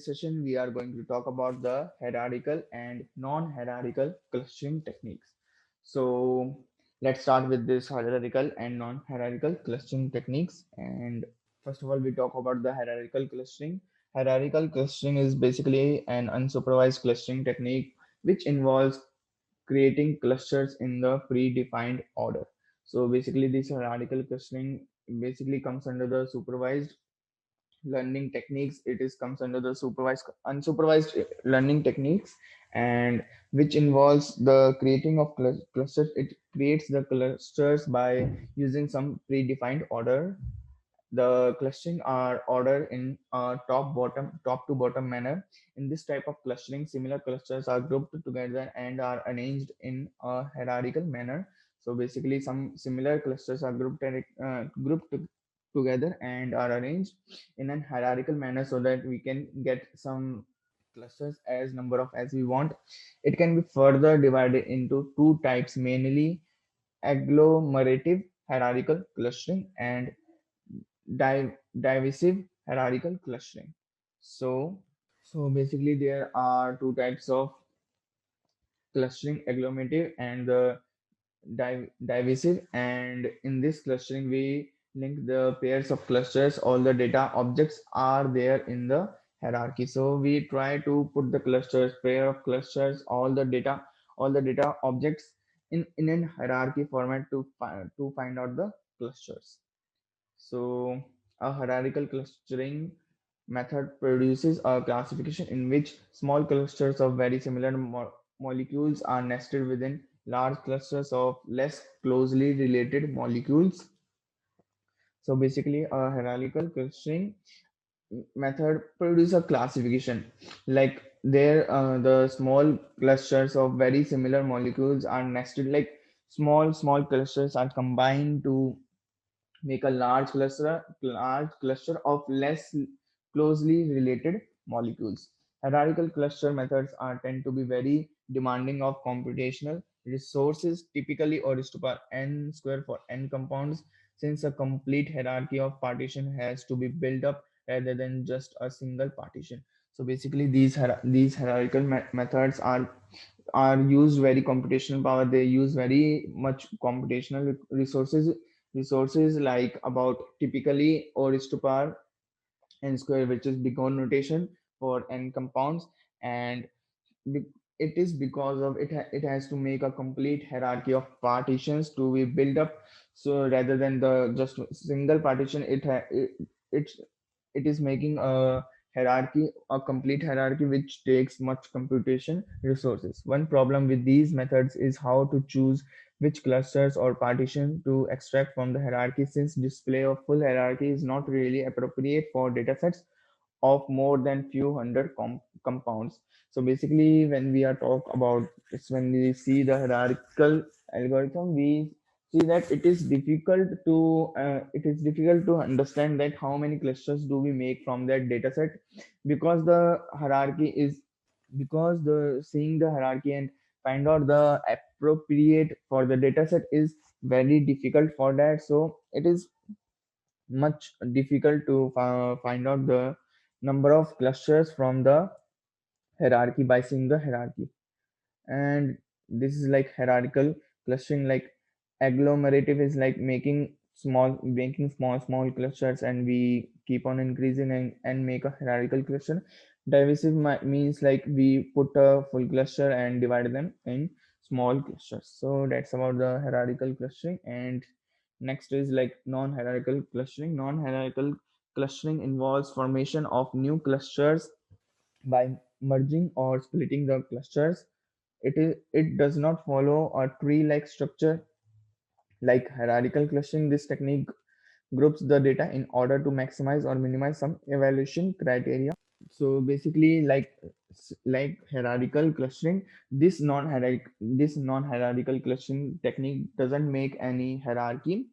this session, we are going to talk about the hierarchical and non-hierarchical clustering techniques. So, let's start with this hierarchical and non-hierarchical clustering techniques. And first of all, we talk about the hierarchical clustering. Hierarchical clustering is basically an unsupervised clustering technique which involves creating clusters in the predefined order. So basically, this hierarchical clustering basically comes under the supervised learning techniques. It is comes under the supervised unsupervised learning techniques, and which involves the creating of clusters. It creates the clusters by using some predefined order. The clustering are ordered in a top to bottom manner. In this type of clustering, similar clusters are grouped together and are arranged in a hierarchical manner. So basically, some similar clusters are together and are arranged in an hierarchical manner so that we can get some clusters as number of as we want. It can be further divided into two types, mainly agglomerative hierarchical clustering and divisive hierarchical clustering. So basically there are two types of clustering, agglomerative and the divisive. And in this clustering we link the pairs of clusters. All the data objects are there in the hierarchy, so we try to put the clusters, pair of clusters, all the data objects in an hierarchy format to find out the clusters. So, a hierarchical clustering method produces a classification in which small clusters of very similar molecules are nested within large clusters of less closely related molecules. So, basically, a hierarchical clustering method produce a classification like there the small clusters of very similar molecules are nested, like small clusters are combined to make a large cluster of less closely related molecules. Hierarchical cluster methods are tend to be very demanding of computational resources, typically O raised to power n square for n compounds, since a complete hierarchy of partition has to be built up rather than just a single partition. So basically, these hierarchical methods are used very computational power. They use very much computational resources like about typically O raised to power n square, which is big O notation for n compounds. And be- it is because of it has to make a complete hierarchy of partitions to be built up. So rather than the just single partition, it it is making a complete hierarchy, which takes much computation resources. One problem with these methods is how to choose which clusters or partition to extract from the hierarchy, since display of full hierarchy is not really appropriate for datasets of more than few hundred compounds. So basically, when we are talk about it's when we see the hierarchical algorithm, we see that it is difficult to understand that how many clusters do we make from that data set, because the hierarchy is because the seeing the hierarchy and find out the appropriate for the data set is very difficult for that. So it is much difficult to find out the number of clusters from the hierarchy by seeing the hierarchy. And this is like hierarchical clustering. Like agglomerative is like making small clusters, and we keep on increasing and make a hierarchical cluster. Divisive means like we put a full cluster and divide them in small clusters. So that's about the hierarchical clustering. And next is like non-hierarchical clustering. Non-hierarchical clustering involves formation of new clusters by merging or splitting the clusters. It does not follow a tree-like structure like hierarchical clustering. This technique groups the data in order to maximize or minimize some evaluation criteria. So basically, like hierarchical clustering, this non-hierarchical clustering technique doesn't make any hierarchy,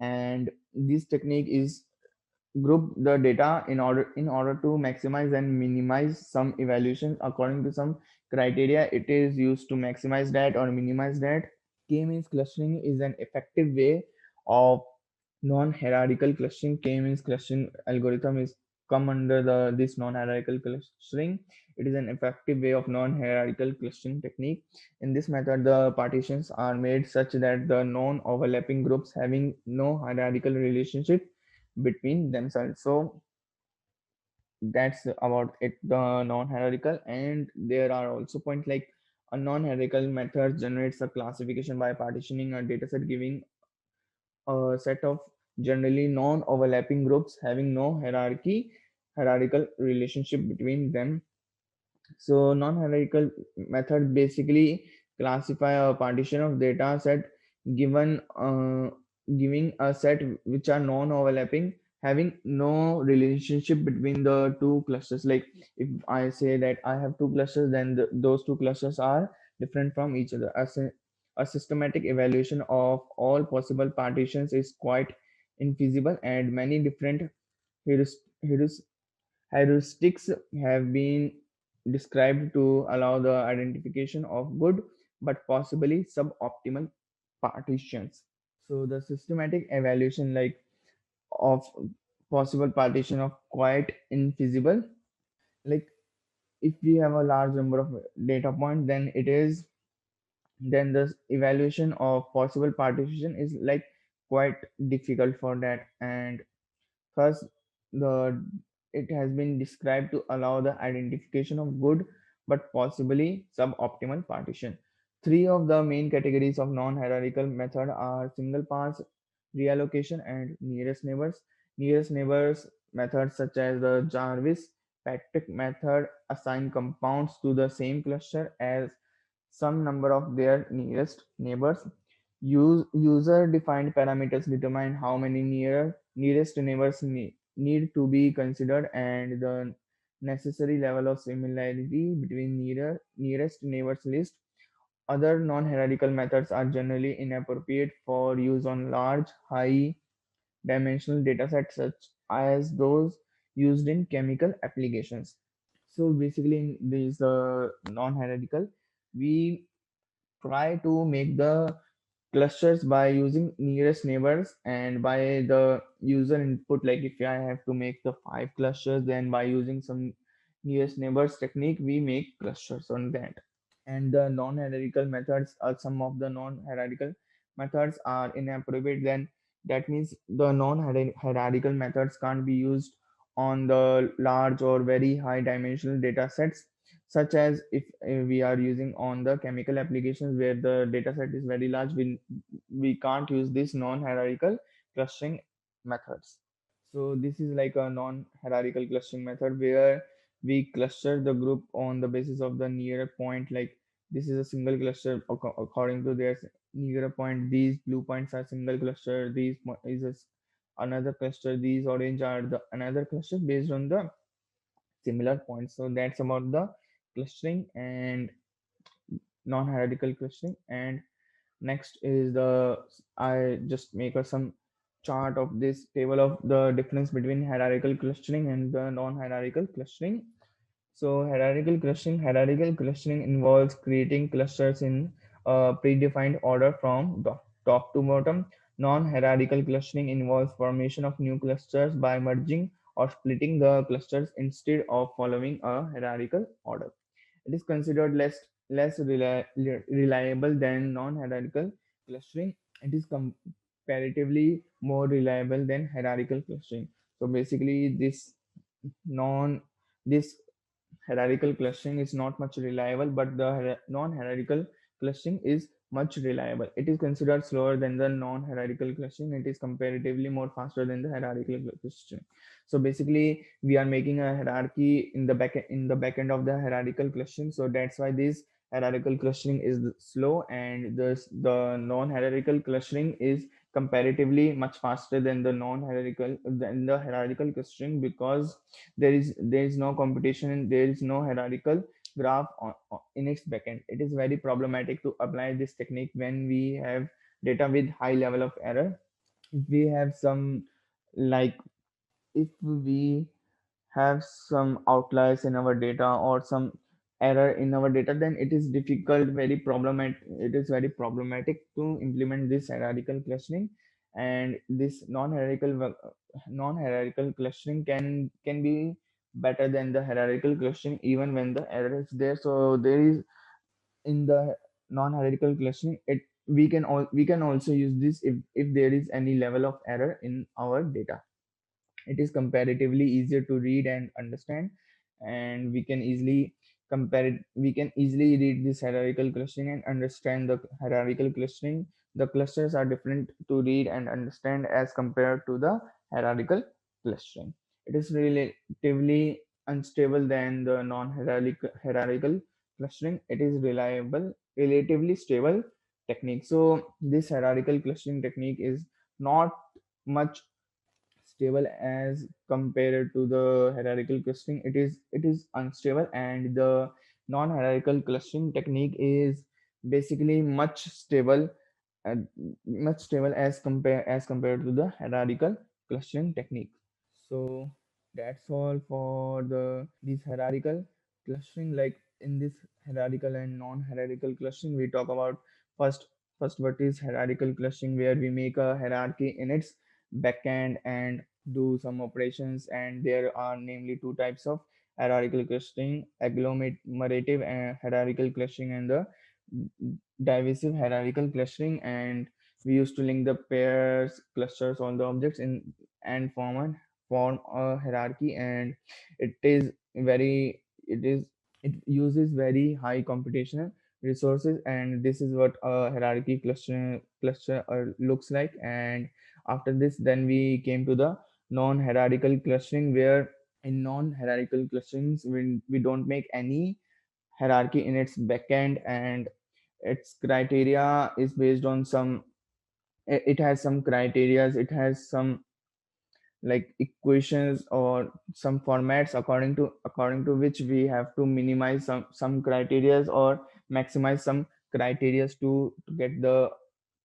and this technique is group the data in order to maximize and minimize some evaluation according to some criteria. It is used to maximize that or minimize that. K-means clustering is an effective way of non-hierarchical clustering. K-means clustering algorithm is come under this non-hierarchical clustering. It is an effective way of non-hierarchical clustering technique. In this method, the partitions are made such that the non-overlapping groups having no hierarchical relationship between themselves. So that's about it, the non-hierarchical. And there are also points like a non-hierarchical method generates a classification by partitioning a dataset, giving a set of generally non-overlapping groups having no hierarchical relationship between them. So non-hierarchical method basically classify a partition of data set given giving a set which are non-overlapping, having no relationship between the two clusters. Like if I say that I have two clusters, then those two clusters are different from each other. As a systematic evaluation of all possible partitions is quite infeasible, and many different heuris- heuristics have been described to allow the identification of good but possibly suboptimal partitions. So the systematic evaluation like of possible partition of quite infeasible. Like if we have a large number of data points, then the evaluation of possible partition is like quite difficult for that. And thus, the it has been described to allow the identification of good but possibly suboptimal partition. Three of the main categories of non-hierarchical method are single pass reallocation and nearest neighbors. Nearest neighbors methods such as the Jarvis-Patrick method assign compounds to the same cluster as some number of their nearest neighbors. User-defined parameters determine how many nearest neighbors need to be considered, and the necessary level of similarity between nearest neighbors list. Other non-hierarchical methods are generally inappropriate for use on large, high-dimensional datasets such as those used in chemical applications. So basically, in this non-hierarchical, we try to make the clusters by using nearest neighbors and by the user input. Like if I have to make the 5 clusters, then by using some nearest neighbors technique we make clusters on that. And the non-hierarchical methods, some of the non-hierarchical methods are inappropriate, then that means the non-hierarchical methods can't be used on the large or very high dimensional data sets, such as if we are using on the chemical applications where the data set is very large, we can't use this non-hierarchical clustering methods. So this is like a non-hierarchical clustering method where we cluster the group on the basis of the nearer point. Like this is a single cluster according to their nearer point. These blue points are single cluster. These is another cluster. These orange are the another cluster based on the similar points. So that's about the clustering and non-hierarchical clustering. And next is the I just make a some chart of this table of the difference between hierarchical clustering and the non-hierarchical clustering. So hierarchical clustering involves creating clusters in a predefined order from top to bottom. Non-hierarchical clustering involves formation of new clusters by merging or splitting the clusters instead of following a hierarchical order. It is considered less reliable than non-hierarchical clustering. It is comparatively more reliable than hierarchical clustering. So basically, non this hierarchical clustering is not much reliable, but the non-hierarchical clustering is much reliable. It is considered slower than the non-hierarchical clustering. It is comparatively more faster than the hierarchical clustering. So basically, we are making a hierarchy in the back end of the hierarchical clustering. So that's why this hierarchical clustering is slow, and the non-hierarchical clustering is comparatively much faster than the hierarchical clustering, because there is no computation and there is no hierarchical graph in its backend. It is very problematic to apply this technique when we have data with high level of error. If we have some like if we have some outliers in our data or some error in our data, then it is very problematic to implement this hierarchical clustering. and this non-hierarchical clustering can be better than the hierarchical clustering even when the error is there. So there is in the non-hierarchical clustering, we can also use this if there is any level of error in our data. It is comparatively easier to read and understand, and we can easily read this hierarchical clustering and understand the hierarchical clustering. The clusters are different to read and understand as compared to the hierarchical clustering. It is relatively unstable than the non-hierarchical hierarchical clustering. It is relatively stable technique. So this hierarchical clustering technique is not much stable as compared to the hierarchical clustering. It is unstable, and the non-hierarchical clustering technique is basically much stable as compared to the hierarchical clustering technique. So that's all for this hierarchical clustering. Like in this hierarchical and non-hierarchical clustering, we talk about first first what is hierarchical clustering, where we make a hierarchy in its backend and do some operations. And there are namely two types of hierarchical clustering: agglomerative and hierarchical clustering, and the divisive hierarchical clustering. And we used to link the pairs clusters on the objects in and form a hierarchy. And it is very it is it uses very high computational resources, and this is what a hierarchy cluster looks like. And after this, then we came to the non-hierarchical clustering, where in non-hierarchical clusterings we don't make any hierarchy in its backend, and its criteria is based on some it has some criterias, it has some like equations or some formats according to which we have to minimize some criterias or maximize some criterias to get the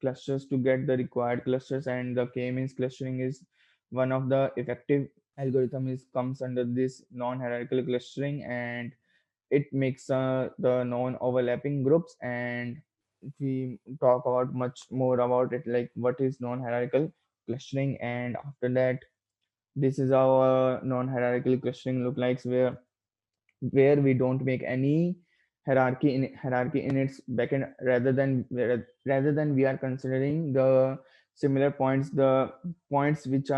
clusters, to get the required clusters. And the k-means clustering is one of the effective algorithm is comes under this non-hierarchical clustering, and it makes the non-overlapping groups. And if we talk about much more about it, like what is non-hierarchical clustering, and after that, this is how non-hierarchical clustering look like, where we don't make any hierarchy in its backend, rather than we are considering the similar points, the points which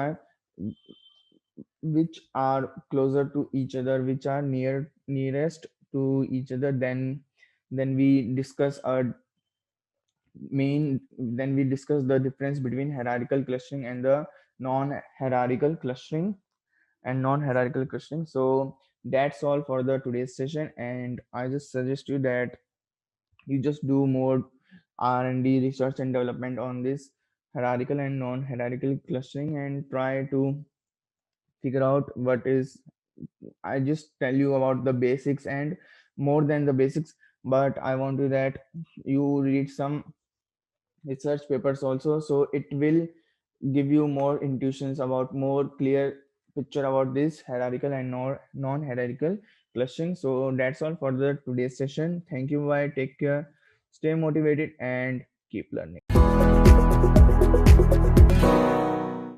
are closer to each other, which are nearest to each other. Then we discuss our then we discuss the difference between hierarchical clustering and the non-hierarchical clustering non-hierarchical clustering. So that's all for the today's session, and I just suggest you that you just do more R&D, research and development on this hierarchical and non-hierarchical clustering, and try to figure out what is. I just tell you about the basics and more than the basics, but I want to that you read some research papers also, so it will give you more intuitions about more clear picture about this hierarchical and non-hierarchical clustering. So that's all for the today's session. Thank you, bye, take care, stay motivated and keep learning.